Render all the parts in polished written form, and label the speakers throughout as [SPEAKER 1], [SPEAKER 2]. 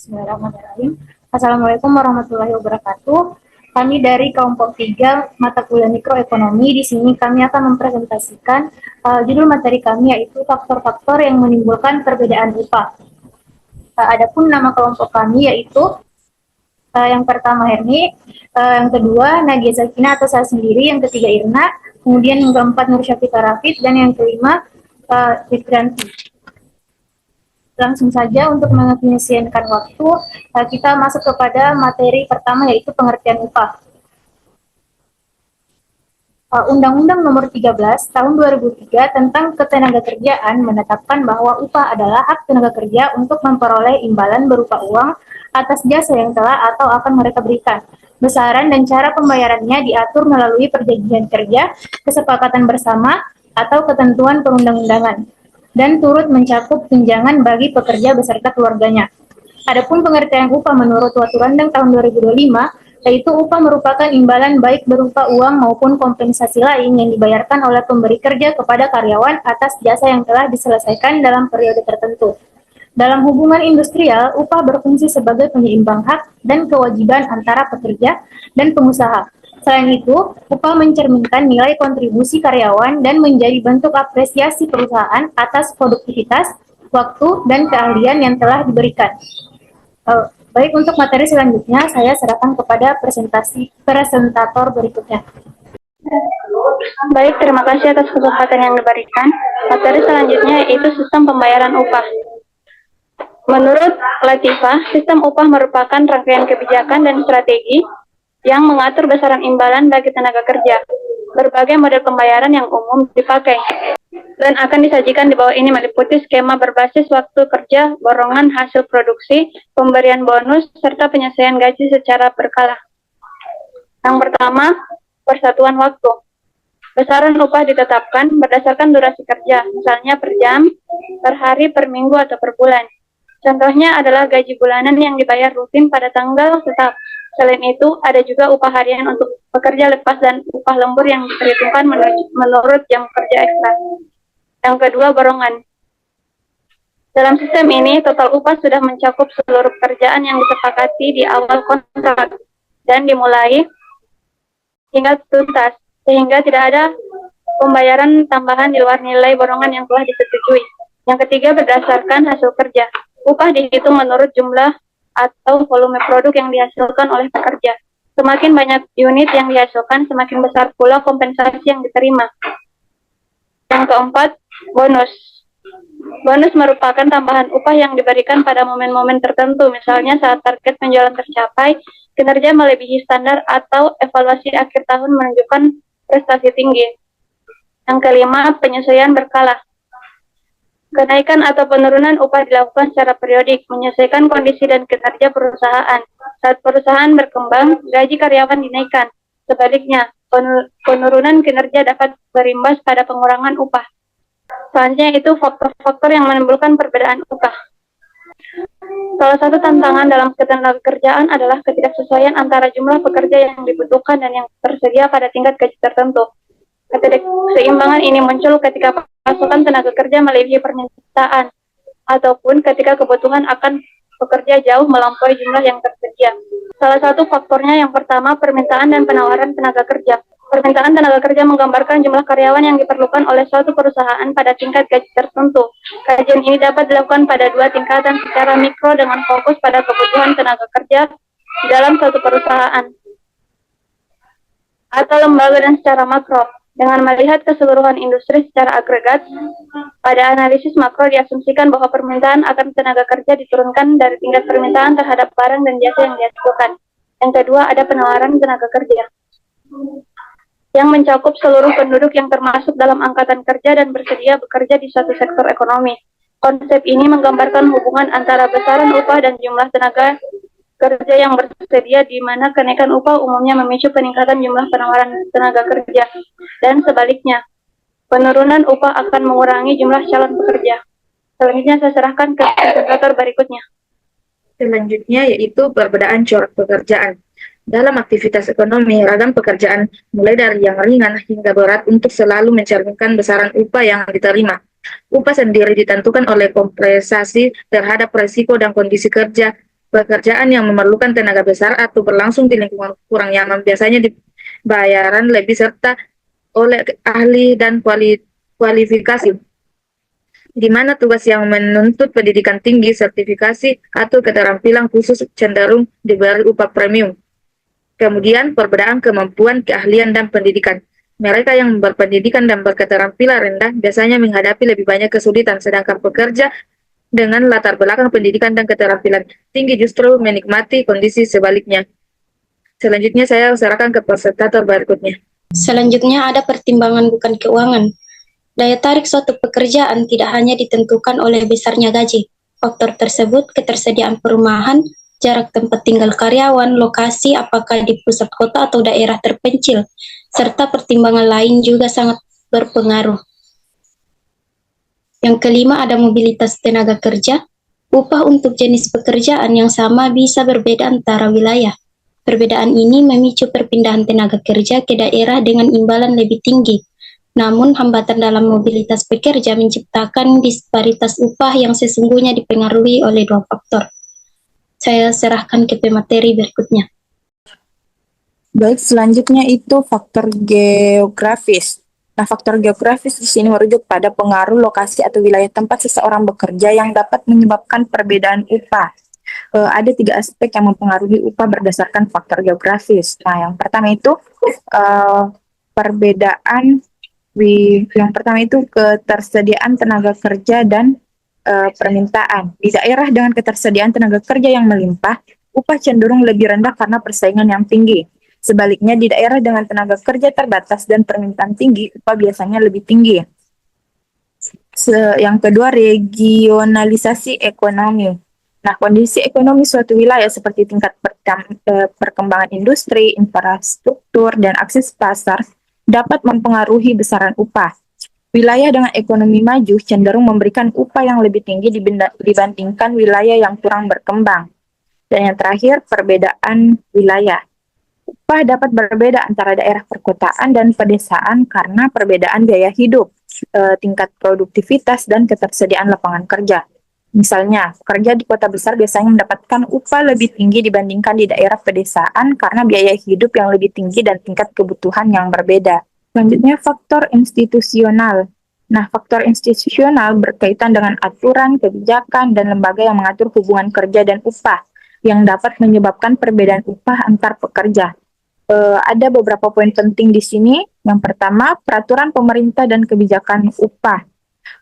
[SPEAKER 1] Bismillahirrahmanirrahim. Assalamualaikum warahmatullahi wabarakatuh. Kami dari kelompok 3 mata kuliah mikroekonomi. Di sini kami akan mempresentasikan judul materi kami yaitu faktor-faktor yang menimbulkan perbedaan upah. Adapun nama kelompok kami yaitu yang pertama Herni, yang kedua Nadia Sakina atau saya sendiri, yang ketiga Irna, kemudian yang keempat Nur Syafika Rafid, dan yang kelima Fikranti. Langsung saja untuk mengefisienkan waktu, kita masuk kepada materi pertama yaitu pengertian upah. Undang-Undang Nomor 13 Tahun 2003 tentang Ketenagakerjaan menetapkan bahwa upah adalah hak tenaga kerja untuk memperoleh imbalan berupa uang atas jasa yang telah atau akan mereka berikan. Besaran dan cara pembayarannya diatur melalui perjanjian kerja, kesepakatan bersama, atau ketentuan perundang-undangan, dan turut mencakup tunjangan bagi pekerja beserta keluarganya. Adapun pengertian upah menurut Undang-Undang tahun 2025, yaitu upah merupakan imbalan baik berupa uang maupun kompensasi lain yang dibayarkan oleh pemberi kerja kepada karyawan atas jasa yang telah diselesaikan dalam periode tertentu. Dalam hubungan industrial, upah berfungsi sebagai penyeimbang hak dan kewajiban antara pekerja dan pengusaha. Selain itu, upah mencerminkan nilai kontribusi karyawan dan menjadi bentuk apresiasi perusahaan atas produktivitas, waktu, dan keahlian yang telah diberikan. Baik, untuk materi selanjutnya saya serahkan kepada presentator berikutnya.
[SPEAKER 2] Baik, terima kasih atas kesempatan yang diberikan. Materi selanjutnya yaitu sistem pembayaran upah. Menurut Latifah, sistem upah merupakan rangkaian kebijakan dan strategi yang mengatur besaran imbalan bagi tenaga kerja. Berbagai model pembayaran yang umum dipakai dan akan disajikan di bawah ini meliputi skema berbasis waktu kerja, borongan hasil produksi, pemberian bonus, serta penyesuaian gaji secara berkala. Yang pertama, persatuan waktu. Besaran upah ditetapkan berdasarkan durasi kerja, misalnya per jam, per hari, per minggu, atau per bulan. Contohnya adalah gaji bulanan yang dibayar rutin pada tanggal tetap. Selain itu, ada juga upah harian untuk pekerja lepas dan upah lembur yang diperhitungkan menurut jam kerja ekstra. Yang kedua, borongan. Dalam sistem ini, total upah sudah mencakup seluruh pekerjaan yang disepakati di awal kontrak dan dimulai hingga tuntas, sehingga tidak ada pembayaran tambahan di luar nilai borongan yang telah disetujui. Yang ketiga, berdasarkan hasil kerja. Upah dihitung menurut jumlah atau volume produk yang dihasilkan oleh pekerja. Semakin banyak unit yang dihasilkan, semakin besar pula kompensasi yang diterima. Yang keempat, bonus. Bonus merupakan tambahan upah yang diberikan pada momen-momen tertentu, misalnya saat target penjualan tercapai, kinerja melebihi standar, atau evaluasi akhir tahun menunjukkan prestasi tinggi. Yang kelima, penyesuaian berkala. Kenaikan atau penurunan upah dilakukan secara periodik, menyesuaikan kondisi dan kinerja perusahaan. Saat perusahaan berkembang, gaji karyawan dinaikkan. Sebaliknya, penurunan kinerja dapat berimbas pada pengurangan upah. Selanjutnya itu faktor-faktor yang menimbulkan perbedaan upah. Salah satu tantangan dalam ketenagakerjaan adalah ketidaksesuaian antara jumlah pekerja yang dibutuhkan dan yang tersedia pada tingkat gaji tertentu. Keseimbangan ini muncul ketika pasokan tenaga kerja melebihi permintaan, ataupun ketika kebutuhan akan pekerja jauh melampaui jumlah yang tersedia. Salah satu faktornya yang pertama, permintaan dan penawaran tenaga kerja. Permintaan tenaga kerja menggambarkan jumlah karyawan yang diperlukan oleh suatu perusahaan pada tingkat gaji tertentu. Kajian ini dapat dilakukan pada dua tingkatan, secara mikro dengan fokus pada kebutuhan tenaga kerja di dalam suatu perusahaan atau lembaga, dan secara makro dengan melihat keseluruhan industri secara agregat. Pada analisis makro diasumsikan bahwa permintaan akan tenaga kerja diturunkan dari tingkat permintaan terhadap barang dan jasa yang dihasilkan. Yang kedua, ada penawaran tenaga kerja yang mencakup seluruh penduduk yang termasuk dalam angkatan kerja dan bersedia bekerja di suatu sektor ekonomi. Konsep ini menggambarkan hubungan antara besaran upah dan jumlah tenaga kerja yang bersedia, di mana kenaikan upah umumnya memicu peningkatan jumlah penawaran tenaga kerja, dan sebaliknya, penurunan upah akan mengurangi jumlah calon pekerja. Selanjutnya saya serahkan ke presentator berikutnya.
[SPEAKER 3] Selanjutnya yaitu perbedaan corak pekerjaan. Dalam aktivitas ekonomi, ragam pekerjaan mulai dari yang ringan hingga berat untuk selalu mencerminkan besaran upah yang diterima. Upah sendiri ditentukan oleh kompensasi terhadap resiko dan kondisi kerja Pekerjaan yang memerlukan tenaga besar atau berlangsung di lingkungan kurang nyaman biasanya dibayaran lebih serta oleh ahli dan kualifikasi, di mana tugas yang menuntut pendidikan tinggi, sertifikasi, atau keterampilan khusus cenderung diberi upah premium. Kemudian, perbedaan kemampuan, keahlian, dan pendidikan. Mereka yang berpendidikan dan berketerampilan rendah biasanya menghadapi lebih banyak kesulitan, sedangkan pekerja dengan latar belakang pendidikan dan keterampilan tinggi justru menikmati kondisi sebaliknya. Selanjutnya saya serahkan ke presentator berikutnya.
[SPEAKER 4] Selanjutnya ada pertimbangan bukan keuangan. Daya tarik suatu pekerjaan tidak hanya ditentukan oleh besarnya gaji. Faktor tersebut ketersediaan perumahan, jarak tempat tinggal karyawan, lokasi apakah di pusat kota atau daerah terpencil, serta pertimbangan lain juga sangat berpengaruh. Yang kelima ada mobilitas tenaga kerja. Upah untuk jenis pekerjaan yang sama bisa berbeda antara wilayah. Perbedaan ini memicu perpindahan tenaga kerja ke daerah dengan imbalan lebih tinggi. Namun, hambatan dalam mobilitas pekerja menciptakan disparitas upah yang sesungguhnya dipengaruhi oleh dua faktor. Saya serahkan ke pemateri berikutnya.
[SPEAKER 5] Baik, selanjutnya itu faktor geografis. Nah, faktor geografis di sini merujuk pada pengaruh lokasi atau wilayah tempat seseorang bekerja yang dapat menyebabkan perbedaan upah. Ada 3 aspek yang mempengaruhi upah berdasarkan faktor geografis. Nah, yang pertama itu ketersediaan tenaga kerja dan permintaan. Di daerah dengan ketersediaan tenaga kerja yang melimpah, upah cenderung lebih rendah karena persaingan yang tinggi. Sebaliknya, di daerah dengan tenaga kerja terbatas dan permintaan tinggi, upah biasanya lebih tinggi. Yang kedua, regionalisasi ekonomi. Nah, kondisi ekonomi suatu wilayah seperti tingkat perkembangan industri, infrastruktur, dan akses pasar dapat mempengaruhi besaran upah. Wilayah dengan ekonomi maju cenderung memberikan upah yang lebih tinggi dibandingkan wilayah yang kurang berkembang. Dan yang terakhir, perbedaan wilayah. Upah dapat berbeda antara daerah perkotaan dan pedesaan karena perbedaan biaya hidup, tingkat produktivitas, dan ketersediaan lapangan kerja. Misalnya, pekerja di kota besar biasanya mendapatkan upah lebih tinggi dibandingkan di daerah pedesaan karena biaya hidup yang lebih tinggi dan tingkat kebutuhan yang berbeda. Selanjutnya, faktor institusional. Nah, faktor institusional berkaitan dengan aturan, kebijakan, dan lembaga yang mengatur hubungan kerja dan upah yang dapat menyebabkan perbedaan upah antar pekerja. Ada beberapa poin penting di sini. Yang pertama, peraturan pemerintah dan kebijakan upah.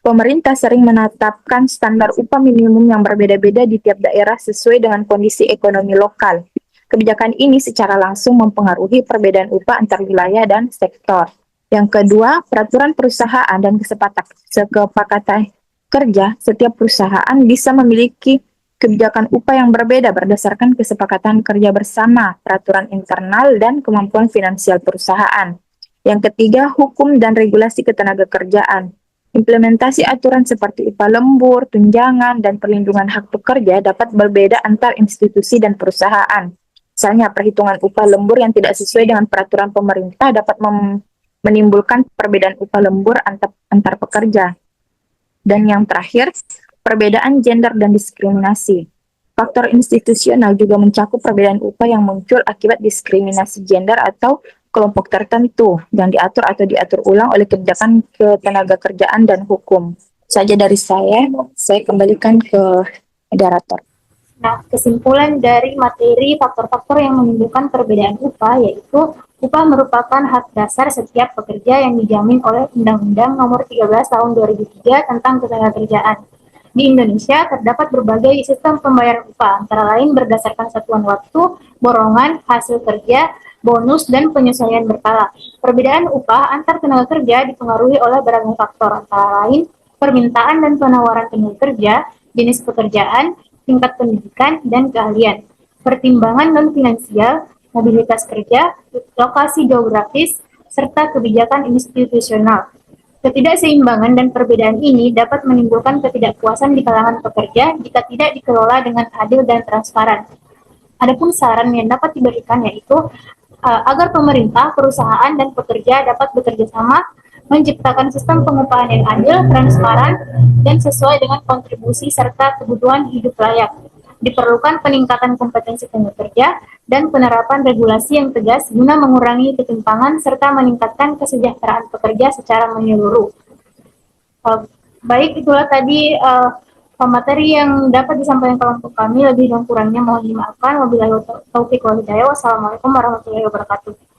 [SPEAKER 5] Pemerintah sering menetapkan standar upah minimum yang berbeda-beda di tiap daerah sesuai dengan kondisi ekonomi lokal. Kebijakan ini secara langsung mempengaruhi perbedaan upah antar wilayah dan sektor. Yang kedua, peraturan perusahaan dan kesepakatan kerja. Setiap perusahaan bisa memiliki kebijakan upah yang berbeda berdasarkan kesepakatan kerja bersama, peraturan internal, dan kemampuan finansial perusahaan. Yang ketiga, hukum dan regulasi ketenagakerjaan. Implementasi aturan seperti upah lembur, tunjangan, dan perlindungan hak pekerja dapat berbeda antar institusi dan perusahaan. Misalnya, perhitungan upah lembur yang tidak sesuai dengan peraturan pemerintah dapat menimbulkan perbedaan upah lembur antar pekerja. Dan yang terakhir, perbedaan gender dan diskriminasi. Faktor institusional juga mencakup perbedaan upah yang muncul akibat diskriminasi gender atau kelompok tertentu yang diatur atau diatur ulang oleh kebijakan ketenagakerjaan dan hukum. Saja dari saya kembalikan ke moderator.
[SPEAKER 1] Nah, kesimpulan dari materi faktor-faktor yang menimbulkan perbedaan upah yaitu upah merupakan hak dasar setiap pekerja yang dijamin oleh Undang-Undang Nomor 13 Tahun 2003 tentang Ketenagakerjaan. Di Indonesia terdapat berbagai sistem pembayaran upah, antara lain berdasarkan satuan waktu, borongan, hasil kerja, bonus, dan penyesuaian berkala. Perbedaan upah antar tenaga kerja dipengaruhi oleh beragam faktor, antara lain permintaan dan penawaran tenaga kerja, jenis pekerjaan, tingkat pendidikan, dan keahlian. Pertimbangan non-finansial, mobilitas kerja, lokasi geografis, serta kebijakan institusional. Ketidakseimbangan dan perbedaan ini dapat menimbulkan ketidakpuasan di kalangan pekerja jika tidak dikelola dengan adil dan transparan. Adapun saran yang dapat diberikan yaitu agar pemerintah, perusahaan, dan pekerja dapat bekerja sama menciptakan sistem pengupahan yang adil, transparan, dan sesuai dengan kontribusi serta kebutuhan hidup layak. Diperlukan peningkatan kompetensi tenaga kerja dan penerapan regulasi yang tegas guna mengurangi ketimpangan serta meningkatkan kesejahteraan pekerja secara menyeluruh. Baik, itulah tadi materi yang dapat disampaikan kelompok kami. Lebih dan kurangnya mohon dimaafkan. Wabillahi taufiq wal hidayah. Wassalamualaikum warahmatullahi wabarakatuh.